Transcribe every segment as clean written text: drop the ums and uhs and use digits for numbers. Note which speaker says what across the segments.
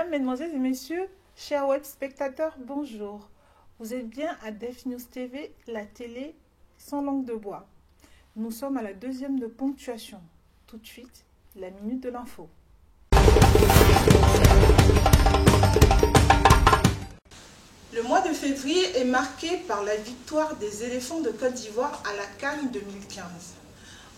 Speaker 1: Mesdames, Mesdemoiselles et Messieurs, chers web spectateurs, bonjour. Vous êtes bien à Def News TV, la télé sans langue de bois. Nous sommes à la deuxième de ponctuation. Tout de suite, la minute de l'info. Le mois de février est marqué par la victoire des éléphants de Côte d'Ivoire à la CAN 2015.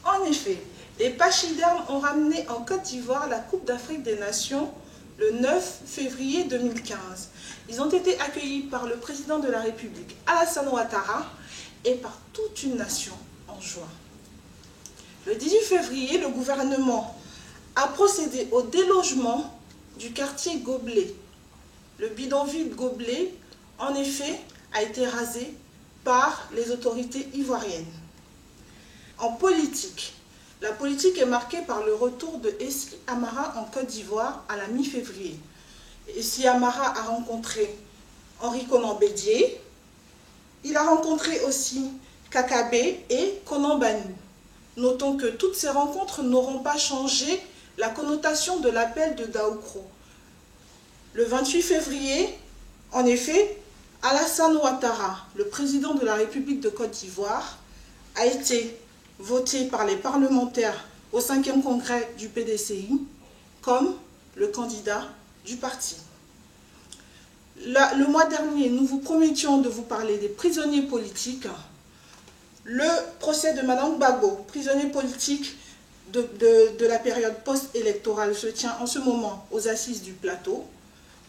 Speaker 1: En effet, les pachydermes ont ramené en Côte d'Ivoire la Coupe d'Afrique des Nations le 9 février 2015. Ils ont été accueillis par le président de la République, Alassane Ouattara, et par toute une nation en joie. Le 18 février, le gouvernement a procédé au délogement du quartier Goblet. Le bidonville Goblet, en effet, a été rasé par les autorités ivoiriennes. En politique, la politique est marquée par le retour de Essi Amara en Côte d'Ivoire à la mi-février. Essi Amara a rencontré Henri Konan Bédié. Il a rencontré aussi Kakabé et Konan Banou. Notons que toutes ces rencontres n'auront pas changé la connotation de l'appel de Daoukro. Le 28 février, en effet, Alassane Ouattara, le président de la République de Côte d'Ivoire, a été voté par les parlementaires au 5e congrès du PDCI comme le candidat du parti. Le mois dernier, nous vous promettions de vous parler des prisonniers politiques. Le procès de Mme Gbagbo, prisonnier politique de la période post-électorale, se tient en ce moment aux assises du plateau.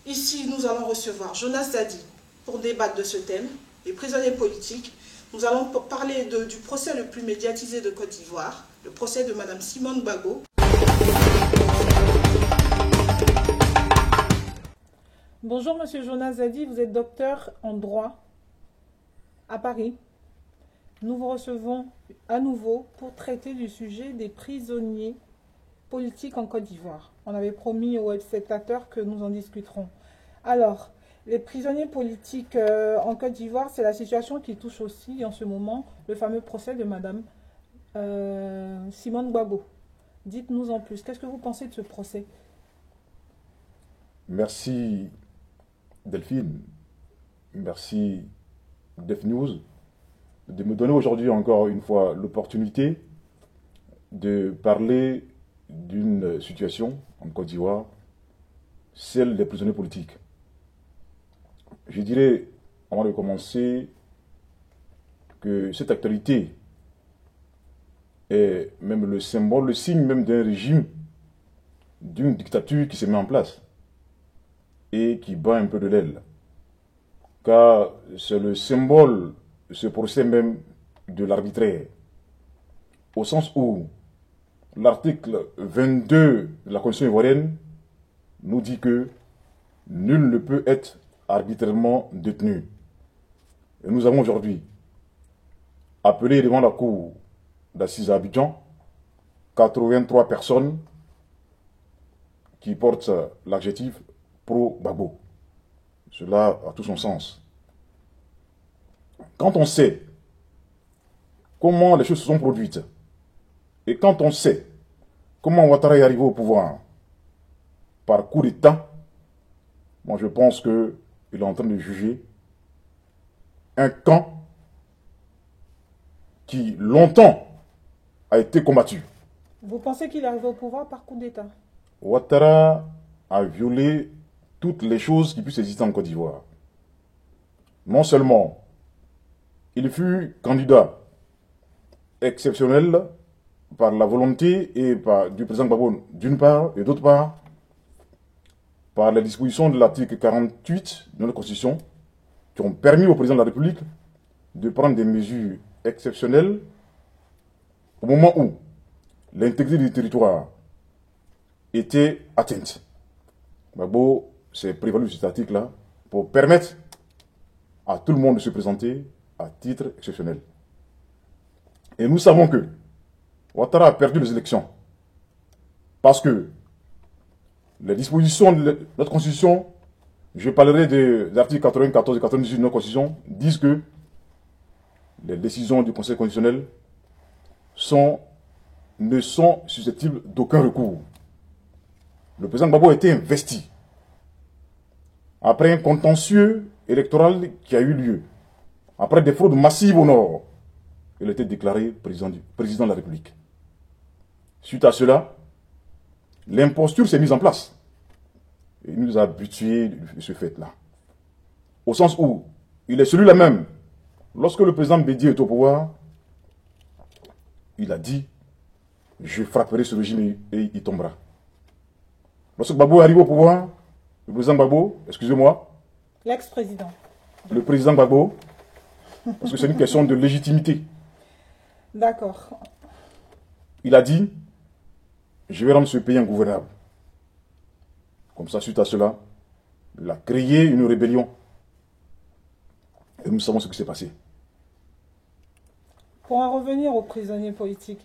Speaker 1: Ici, nous allons recevoir Jonas Zadi pour débattre de ce thème, les prisonniers politiques. Nous allons parler du procès le plus médiatisé de Côte d'Ivoire, le procès de Mme Simone Gbagbo. Bonjour Monsieur Jonas Zadi, vous êtes docteur en droit à Paris. Nous vous recevons à nouveau pour traiter du sujet des prisonniers politiques en Côte d'Ivoire. On avait promis aux web spectateurs que nous en discuterons. Alors, les prisonniers politiques en Côte d'Ivoire, c'est la situation qui touche aussi en ce moment le fameux procès de Mme Simone Gbagbo. Dites-nous en plus, qu'est-ce que vous pensez de ce procès?
Speaker 2: Merci Delphine, merci Def News de me donner aujourd'hui encore une fois l'opportunité de parler d'une situation en Côte d'Ivoire, celle des prisonniers politiques. Je dirais, avant de commencer, que cette actualité est même le symbole, le signe même d'un régime, d'une dictature qui se met en place et qui bat un peu de l'aile. Car c'est le symbole, ce procès même, de l'arbitraire. Au sens où l'article 22 de la Constitution ivoirienne nous dit que nul ne peut être arbitrairement détenu. Et nous avons aujourd'hui appelé devant la cour d'assises à Abidjan 83 personnes qui portent l'adjectif pro-Gbagbo. Cela a tout son sens. Quand on sait comment les choses se sont produites, et quand on sait comment Ouattara est arrivé au pouvoir par coup d'État, moi je pense qu'il est en train de juger un camp qui longtemps a été combattu.
Speaker 1: Vous pensez qu'il est arrivé au pouvoir par coup d'État?
Speaker 2: Ouattara a violé toutes les choses qui puissent exister en Côte d'Ivoire. Non seulement il fut candidat exceptionnel par la volonté du président Gbagbo d'une part, et d'autre part, par les dispositions de l'article 48 de notre Constitution, qui ont permis au président de la République de prendre des mesures exceptionnelles au moment où l'intégrité du territoire était atteinte. Gbagbo s'est prévalu de cet article-là pour permettre à tout le monde de se présenter à titre exceptionnel. Et nous savons que Ouattara a perdu les élections parce que les dispositions de notre Constitution, je parlerai des articles 94 et 98 de notre Constitution, disent que les décisions du Conseil constitutionnel ne sont susceptibles d'aucun recours. Le président Gbagbo a été investi après un contentieux électoral qui a eu lieu, après des fraudes massives au nord, il a été déclaré président de la République. Suite à cela, l'imposture s'est mise en place. Et il nous a habitués de ce fait-là. Au sens où il est celui-là même. Lorsque le président Bédié est au pouvoir, il a dit « Je frapperai ce régime et il tombera ». Lorsque Gbagbo arrive au pouvoir, le président Gbagbo, excusez-moi,
Speaker 1: l'ex-président,
Speaker 2: le président Gbagbo, parce que c'est une question de légitimité.
Speaker 1: D'accord.
Speaker 2: Il a dit « Je vais rendre ce pays ingouvernable ». Comme ça, suite à cela, il a créé une rébellion. Et nous savons ce qui s'est passé.
Speaker 1: Pour en revenir aux prisonniers politiques,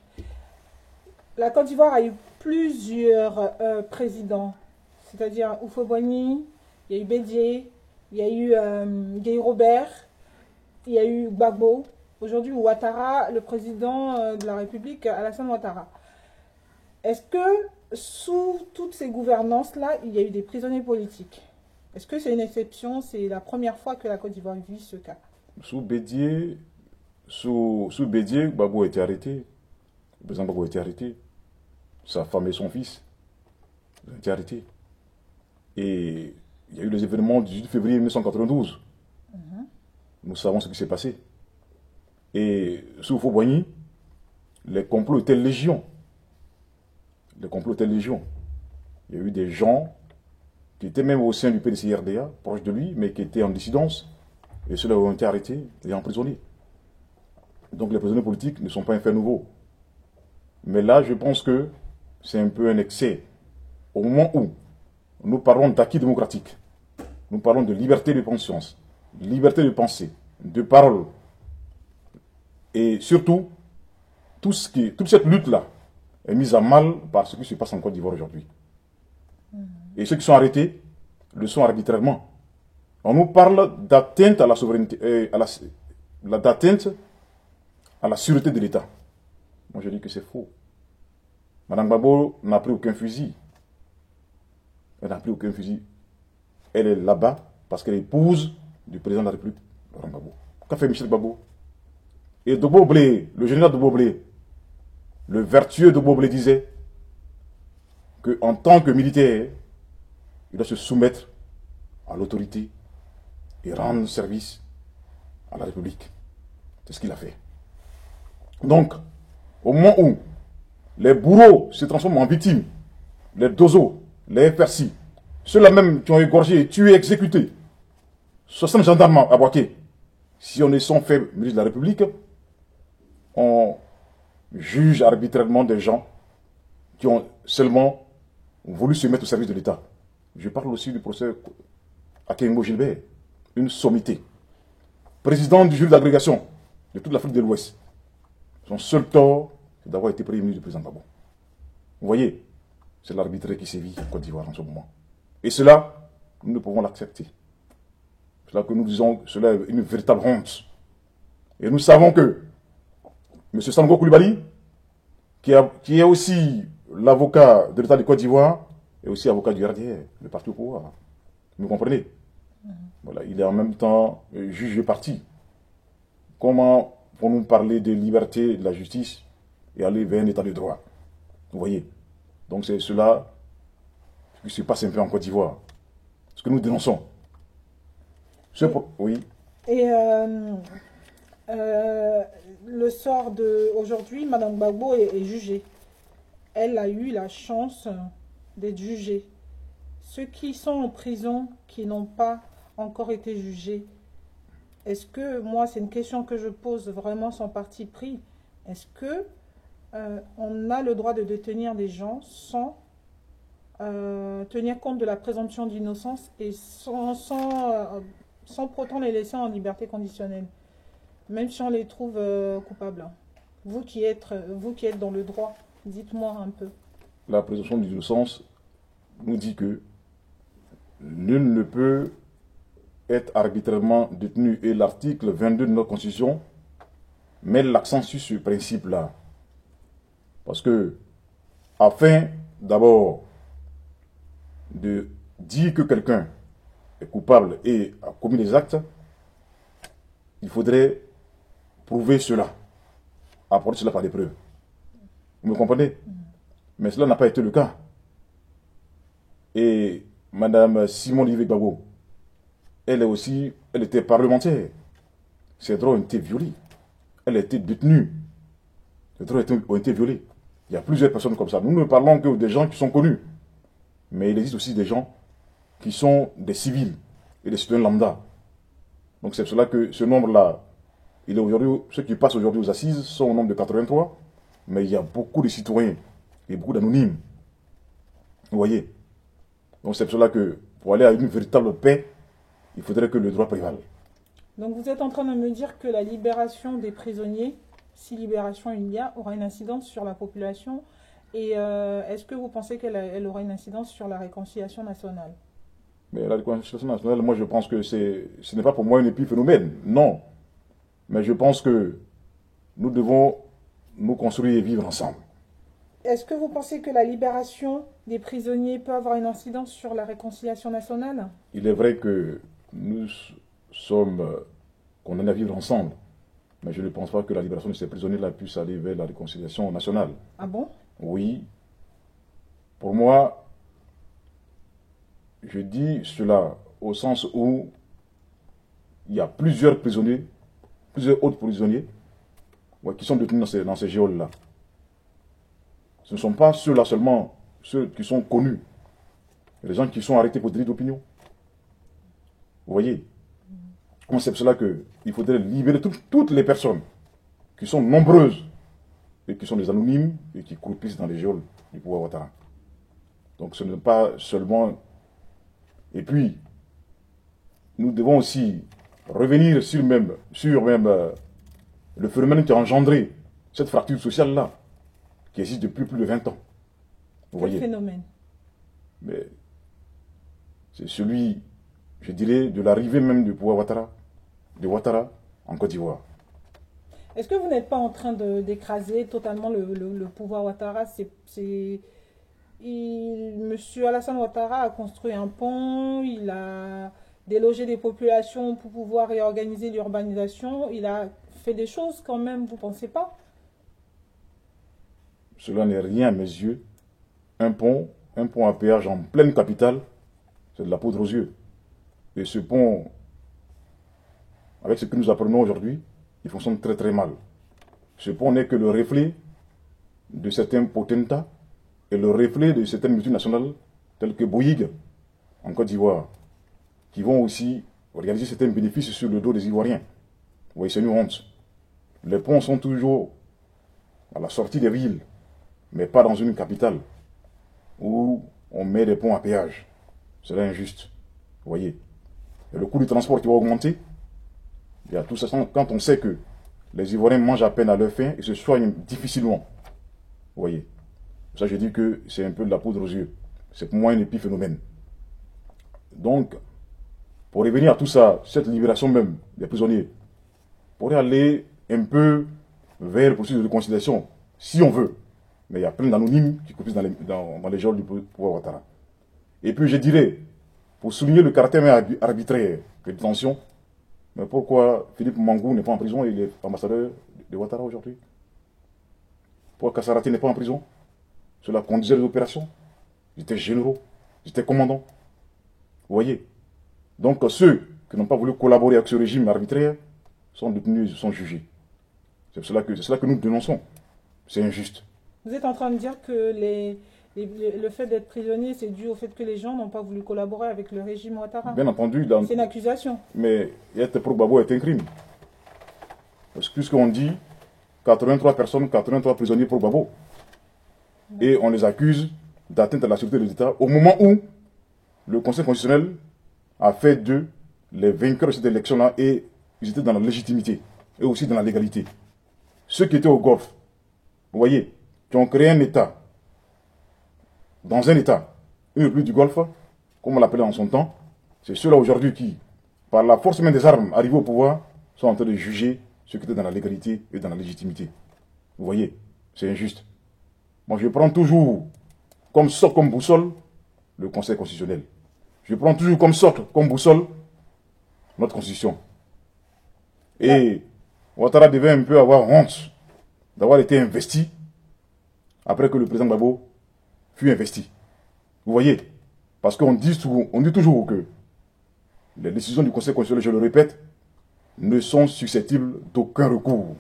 Speaker 1: la Côte d'Ivoire a eu plusieurs présidents, c'est-à-dire Houphouët-Boigny, il y a eu Bédié, il y a eu Guy Robert, il y a eu Gbagbo, aujourd'hui Ouattara, le président de la République, Alassane Ouattara. Est-ce que sous toutes ces gouvernances-là, il y a eu des prisonniers politiques? Est-ce que c'est une exception? C'est la première fois que la Côte d'Ivoire vit ce cas.
Speaker 2: Sous Bédié, Gbagbo a été arrêté. Le président Gbagbo a été arrêté. Sa femme et son fils ont été arrêtés. Et il y a eu les événements du 18 février 1992. Nous savons ce qui s'est passé. Et sous Houphouët-Boigny, les complots étaient légion. Les complots étaient légion. Il y a eu des gens qui étaient même au sein du PDC-RDA, proche de lui, mais qui étaient en dissidence. Et ceux-là ont été arrêtés et emprisonnés. Donc les prisonniers politiques ne sont pas un fait nouveau. Mais là, je pense que c'est un peu un excès. Au moment où nous parlons d'acquis démocratique, nous parlons de liberté de conscience, liberté de pensée, de parole, et surtout, toute cette lutte-là est mise à mal par ce qui se passe en Côte d'Ivoire aujourd'hui. Et ceux qui sont arrêtés le sont arbitrairement. On nous parle d'atteinte à la souveraineté, d'atteinte à la sûreté de l'État. Moi, je dis que c'est faux. Madame Gbagbo n'a pris aucun fusil. Elle n'a pris aucun fusil. Elle est là-bas parce qu'elle est épouse du président de la République, Laurent Gbagbo. Qu'a fait Michel Gbagbo? Et Dogbo Blé, le général Dogbo Blé, le vertueux Dogbo Blé disait qu'en tant que militaire, il doit se soumettre à l'autorité et rendre service à la République. C'est ce qu'il a fait. Donc, au moment où les bourreaux se transforment en victimes, les dozos, les FRC, ceux-là même qui ont égorgé, tué, exécuté 60 gendarmes à Boaké, si on est sans fait ministre de la République, on juge arbitrairement des gens qui ont seulement voulu se mettre au service de l'État. Je parle aussi du procès Akengo Gilbert, une sommité. Président du jury d'agrégation de toute l'Afrique de l'Ouest. Son seul tort, c'est d'avoir été premier ministre du président Gbagbo. Vous voyez, c'est l'arbitraire qui sévit en Côte d'Ivoire en ce moment. Et cela, nous ne pouvons l'accepter. C'est là que nous disons que cela est une véritable honte. Et nous savons que M. Sango Koulibaly, qui est aussi l'avocat de l'État de Côte d'Ivoire, est aussi avocat du RDR, le parti au pouvoir. Vous comprenez? Voilà, il est en même temps juge et parti. Comment pour nous parler de liberté et de la justice et aller vers un état de droit? Vous voyez? Donc c'est cela qui se passe un peu en Côte d'Ivoire. Ce que nous dénonçons. Oui.
Speaker 1: Et le sort d'aujourd'hui, Mme Gbagbo est jugée. Elle a eu la chance d'être jugée. Ceux qui sont en prison, qui n'ont pas encore été jugés, est-ce que, moi c'est une question que je pose vraiment sans parti pris, est-ce que on a le droit de détenir des gens sans tenir compte de la présomption d'innocence et sans pourtant les laisser en liberté conditionnelle, même si on les trouve coupables? Vous qui êtes dans le droit, dites-moi un peu.
Speaker 2: La présomption d'innocence nous dit que nul ne peut être arbitrairement détenu, et l'article 22 de notre Constitution met l'accent sur ce principe-là. Parce que, afin d'abord de dire que quelqu'un est coupable et a commis des actes, il faudrait prouver cela, apporter cela par des preuves. Vous me comprenez? Mais cela n'a pas été le cas. Et Mme Simone Yves Gbagbo, elle était parlementaire. Ses droits ont été violés. Elle a été détenue. Ses droits ont été violés. Il y a plusieurs personnes comme ça. Nous ne parlons que des gens qui sont connus. Mais il existe aussi des gens qui sont des civils et des citoyens lambda. Donc c'est pour cela que ce nombre-là, il est aujourd'hui, ceux qui passent aujourd'hui aux assises sont au nombre de 83, mais il y a beaucoup de citoyens et beaucoup d'anonymes. Vous voyez? Donc c'est pour cela que pour aller à une véritable paix, il faudrait que le droit prévale.
Speaker 3: Donc vous êtes en train de me dire que la libération des prisonniers, si libération il y a, aura une incidence sur la population. Et est-ce que vous pensez qu'elle aura une incidence sur la réconciliation nationale?
Speaker 2: Mais la réconciliation nationale, moi je pense que ce n'est pas pour moi un épiphénomène, non. Mais je pense que nous devons nous construire et vivre ensemble.
Speaker 3: Est-ce que vous pensez que la libération des prisonniers peut avoir une incidence sur la réconciliation nationale?
Speaker 2: Il est vrai que nous sommes condamnés à vivre ensemble, mais je ne pense pas que la libération de ces prisonniers-là puisse aller vers la réconciliation nationale.
Speaker 3: Ah bon?
Speaker 2: Oui. Pour moi, je dis cela au sens où il y a plusieurs prisonniers, plusieurs autres prisonniers qui sont détenus dans ces geôles-là. Ce ne sont pas ceux-là seulement, ceux qui sont connus. Les gens qui sont arrêtés pour délit d'opinion. Vous voyez? C'est pour cela qu'il faudrait libérer toutes les personnes qui sont nombreuses et qui sont des anonymes et qui croupissent dans les geôles du pouvoir Ouattara. Donc ce n'est pas seulement... Et puis, nous devons aussi revenir sur même le phénomène qui a engendré cette fracture sociale-là, qui existe depuis plus de 20 ans. Vous voyez?
Speaker 3: Quel phénomène?
Speaker 2: Mais c'est celui, je dirais, de l'arrivée même du pouvoir Ouattara, de Ouattara en Côte d'Ivoire.
Speaker 3: Est-ce que vous n'êtes pas en train d'écraser totalement le pouvoir Ouattara? Monsieur Alassane Ouattara a construit un pont, il a délogé des populations pour pouvoir réorganiser l'urbanisation, il a fait des choses quand même, vous ne pensez pas?
Speaker 2: Cela n'est rien à mes yeux. Un pont à péage en pleine capitale, c'est de la poudre aux yeux. Et ce pont, avec ce que nous apprenons aujourd'hui, il fonctionne très très mal. Ce pont n'est que le reflet de certains potentats et le reflet de certaines multinationales telles que Bouygues en Côte d'Ivoire, qui vont aussi réaliser certains bénéfices sur le dos des Ivoiriens. Vous voyez, c'est une honte. Les ponts sont toujours à la sortie des villes, mais pas dans une capitale où on met des ponts à péage. C'est injuste. Vous voyez. Et le coût du transport qui va augmenter. Il y a tout ça quand on sait que les Ivoiriens mangent à peine à leur faim et se soignent difficilement. Vous voyez. Ça, je dis que c'est un peu de la poudre aux yeux. C'est pour moi un épiphénomène. Donc, pour revenir à tout ça, cette libération même des prisonniers, pour aller un peu vers le processus de réconciliation, si on veut. Mais il y a plein d'anonymes qui coupent dans les geôles du pouvoir Ouattara. Et puis je dirais, pour souligner le caractère arbitraire de détention, mais pourquoi Philippe Mangou n'est pas en prison et il est ambassadeur de Ouattara aujourd'hui? Pourquoi Kassarati n'est pas en prison? Cela conduisait les opérations. Ils étaient généraux, ils étaient commandants. Vous voyez? Donc ceux qui n'ont pas voulu collaborer avec ce régime arbitraire sont détenus, sont jugés. C'est cela que nous dénonçons. C'est injuste.
Speaker 3: Vous êtes en train de dire que le fait d'être prisonnier, c'est dû au fait que les gens n'ont pas voulu collaborer avec le régime Ouattara?
Speaker 2: Bien entendu.
Speaker 3: C'est une accusation.
Speaker 2: Mais être pro Gbagbo est un crime. Parce que puisqu'on dit 83 personnes, 83 prisonniers pro Gbagbo. Et on les accuse d'atteinte à la sûreté de l'État au moment où le Conseil constitutionnel a fait d'eux les vainqueurs de cette élection-là et ils étaient dans la légitimité et aussi dans la légalité. Ceux qui étaient au Golfe, vous voyez, qui ont créé un État, dans un État, une république du Golfe, comme on l'appelait en son temps, c'est ceux-là aujourd'hui qui, par la force même des armes, arrivés au pouvoir, sont en train de juger ceux qui étaient dans la légalité et dans la légitimité. Vous voyez, c'est injuste. Moi, je prends toujours comme boussole le Conseil constitutionnel. Je prends toujours comme socle, comme boussole, notre constitution. Et Ouattara devait un peu avoir honte d'avoir été investi après que le président Gbagbo fut investi. Vous voyez? Parce qu'on dit toujours que les décisions du Conseil constitutionnel, je le répète, ne sont susceptibles d'aucun recours.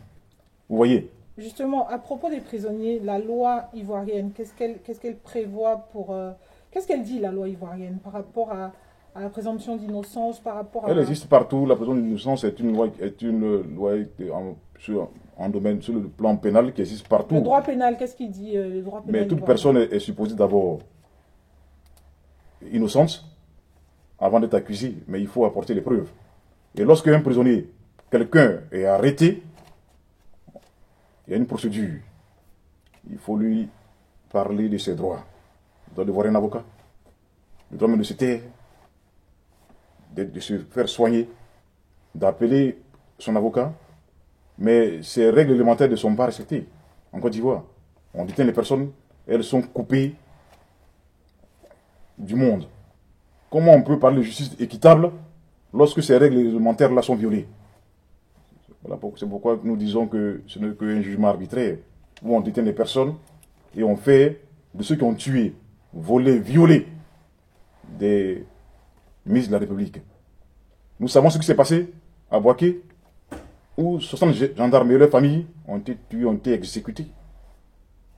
Speaker 2: Vous voyez?
Speaker 3: Justement, à propos des prisonniers, la loi ivoirienne, qu'est-ce qu'elle prévoit pour... qu'est-ce qu'elle dit, la loi ivoirienne, par rapport à la présomption d'innocence, par rapport à...
Speaker 2: Elle existe partout. La présomption d'innocence est une loi sur le plan pénal qui existe partout.
Speaker 3: Le droit pénal, qu'est-ce qu'il dit, le droit pénal
Speaker 2: Mais toute
Speaker 3: ivoirien?
Speaker 2: personne est supposée d'abord innocente avant d'être accusée. Mais il faut apporter les preuves. Et lorsque un prisonnier, quelqu'un est arrêté, il y a une procédure. Il faut lui parler de ses droits. Il doit devoir un avocat. Il doit même de se taire, de se faire soigner, d'appeler son avocat. Mais ces règles élémentaires ne sont pas respectées. En Côte d'Ivoire, on détient les personnes, elles sont coupées du monde. Comment on peut parler de justice équitable lorsque ces règles élémentaires-là sont violées? Voilà, c'est pourquoi nous disons que ce n'est qu'un jugement arbitraire, où on détient les personnes et on fait de ceux qui ont tué, volé, violé des ministres de la République. Nous savons ce qui s'est passé à Boaké, où 60 gendarmes et leurs familles ont été tués, ont été exécutés.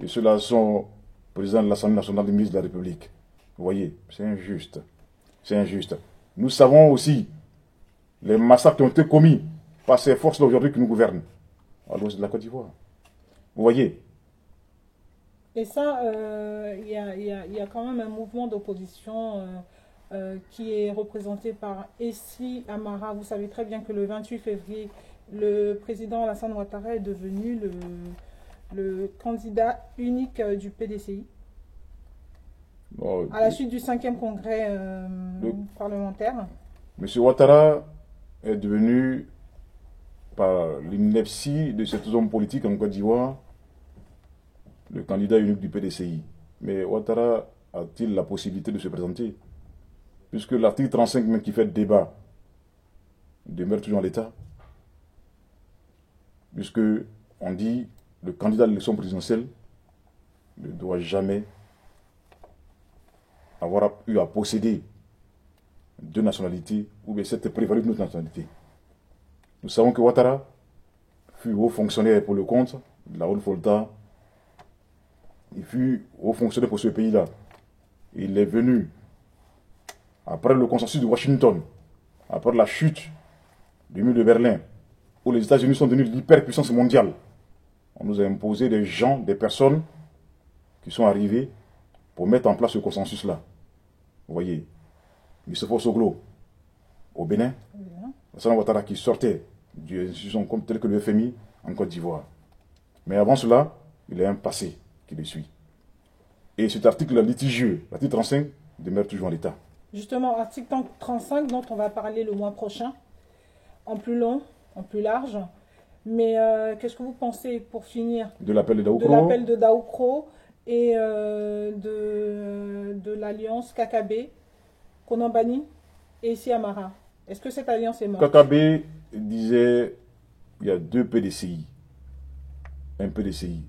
Speaker 2: Et ceux-là sont présidents de l'Assemblée nationale des ministres de la République. Vous voyez, c'est injuste. C'est injuste. Nous savons aussi les massacres qui ont été commis par ces forces d'aujourd'hui qui nous gouvernent à l'ouest de la Côte d'Ivoire. Vous voyez?
Speaker 3: Et ça, il y a quand même un mouvement d'opposition qui est représenté par Essi Amara. Vous savez très bien que le 28 février, le président Alassane Ouattara est devenu le candidat unique du PDCI.
Speaker 2: Bon,
Speaker 3: à la suite du 5e congrès parlementaire.
Speaker 2: M. Ouattara est devenu, par l'ineptie de cet homme politique en Côte d'Ivoire, le candidat unique du PDCI. Mais Ouattara a-t-il la possibilité de se présenter? Puisque l'article 35 même qui fait débat demeure toujours en l'état. Puisque on dit le candidat à l'élection présidentielle ne doit jamais avoir eu à posséder deux nationalités ou bien s'être prévalu d'une autre nationalité. Nous savons que Ouattara fut haut fonctionnaire pour le compte de la Haute-Volta. Il fut haut fonctionnaire pour ce pays-là. Il est venu après le consensus de Washington, après la chute du mur de Berlin, où les États-Unis sont devenus l'hyperpuissance mondiale. On nous a imposé des gens, des personnes qui sont arrivés pour mettre en place ce consensus-là. Vous voyez, Youssef Soglo au Bénin, Alassane Ouattara qui sortait d'une institution telle que le FMI en Côte d'Ivoire. Mais avant cela, il y a un passé qui le suit. Et cet article litigieux, l'article 35, demeure toujours en l'état.
Speaker 3: Justement, article 35 dont on va parler le mois prochain, en plus long, en plus large. Mais qu'est-ce que vous pensez, pour finir,
Speaker 2: de l'appel de Daoukro,
Speaker 3: et de l'alliance KKB, Konambani et Siamara? Est-ce que cette alliance est morte?
Speaker 2: KKB disait il y a deux PDCI. Un PDCI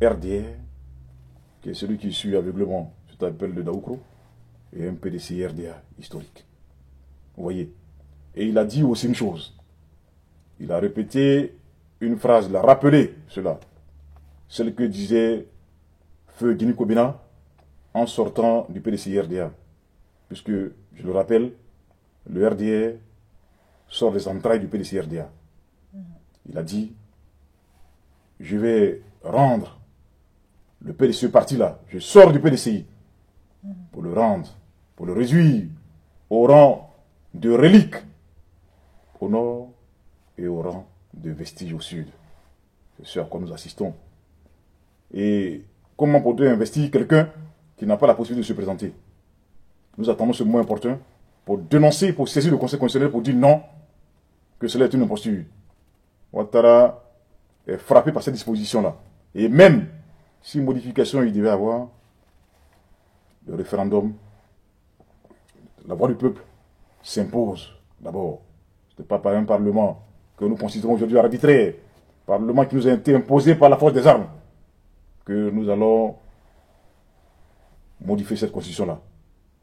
Speaker 2: RDR, qui est celui qui suit aveuglement cet appel de Daoukro, et un PDCI RDA historique. Vous voyez? Et il a dit aussi une chose. Il a répété une phrase, il a rappelé cela. Celle que disait Feu Guinée Kobina en sortant du PDCI RDA. Puisque, je le rappelle, le RDA sort des entrailles du PDCI RDA. Il a dit, je vais rendre le PDCI parti-là, je sors du PDCI pour le rendre, pour le réduire au rang de relique au nord et au rang de vestige au sud. C'est ce à quoi nous assistons. Et comment peut-on investir quelqu'un qui n'a pas la possibilité de se présenter? Nous attendons ce moment important pour dénoncer, pour saisir le Conseil constitutionnel, pour dire non, que cela est une imposture. Ouattara est frappé par cette disposition-là. Et même si modification il devait avoir, le référendum la voix du peuple s'impose d'abord. Ce n'est pas par un parlement que nous considérons aujourd'hui arbitraire, parlement qui nous a été imposé par la force des armes, que nous allons modifier cette constitution-là.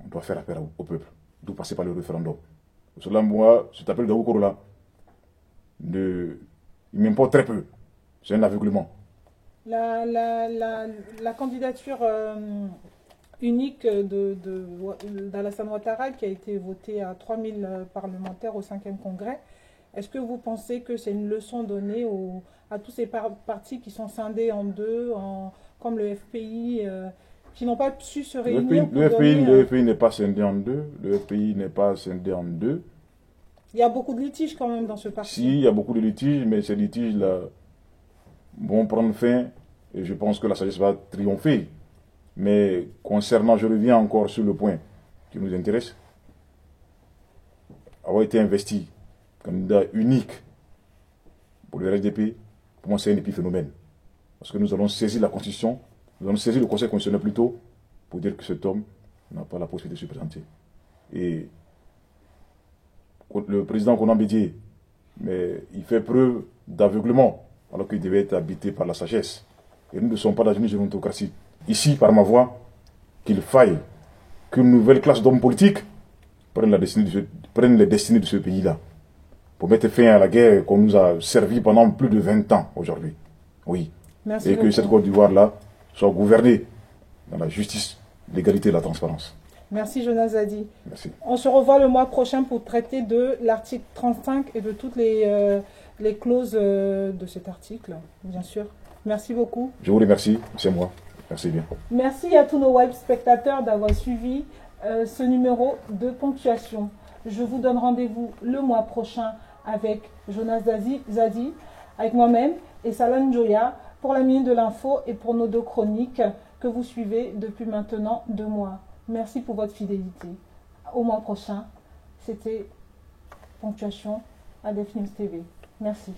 Speaker 2: On doit faire appel au peuple, d'où passer par le référendum. Pour cela, moi, cet appel d'Abou Korola, il m'importe très peu. C'est un aveuglement.
Speaker 3: La candidature unique d'Alassane Ouattara, qui a été votée à 3000 parlementaires au 5e congrès, est-ce que vous pensez que c'est une leçon donnée à tous ces partis qui sont scindés en deux, comme le FPI, qui n'ont pas su se réunir
Speaker 2: le FPI n'est pas scindé en deux. Le FPI n'est pas scindé en deux.
Speaker 3: Il y a beaucoup de litiges quand même dans ce parti.
Speaker 2: Si, il y a beaucoup de litiges, mais ces litiges-là vont prendre fin et je pense que la sagesse va triompher. Mais concernant, je reviens encore sur le point qui nous intéresse, avoir été investi candidat unique pour le RHDP, pour moi c'est un épiphénomène. Parce que nous allons saisir la Constitution, nous allons saisir le Conseil constitutionnel plutôt, pour dire que cet homme n'a pas la possibilité de se présenter. Et le président Konan Bédié, mais il fait preuve d'aveuglement, alors qu'il devait être habité par la sagesse. Et nous ne sommes pas dans une gérontocratie. Ici, par ma voix, qu'il faille qu'une nouvelle classe d'hommes politiques prenne les destinées de ce pays-là, pour mettre fin à la guerre qu'on nous a servi pendant plus de 20 ans aujourd'hui. Oui.
Speaker 3: Merci
Speaker 2: et
Speaker 3: beaucoup.
Speaker 2: Que cette Côte d'Ivoire-là soit gouvernée dans la justice, l'égalité et la transparence.
Speaker 3: Merci Jonas Zadi.
Speaker 2: Merci.
Speaker 3: On se revoit le mois prochain pour traiter de l'article 35 et de toutes les clauses de cet article, bien sûr. Merci beaucoup.
Speaker 2: Je vous remercie, c'est moi. Merci bien.
Speaker 3: Merci à tous nos web spectateurs d'avoir suivi ce numéro de ponctuation. Je vous donne rendez-vous le mois prochain avec Jonas Zadi, avec moi-même et Salan Joya pour la minute de l'info et pour nos 2 chroniques que vous suivez depuis maintenant 2 mois. Merci pour votre fidélité. Au mois prochain, c'était Ponctuation à Def News TV. Merci.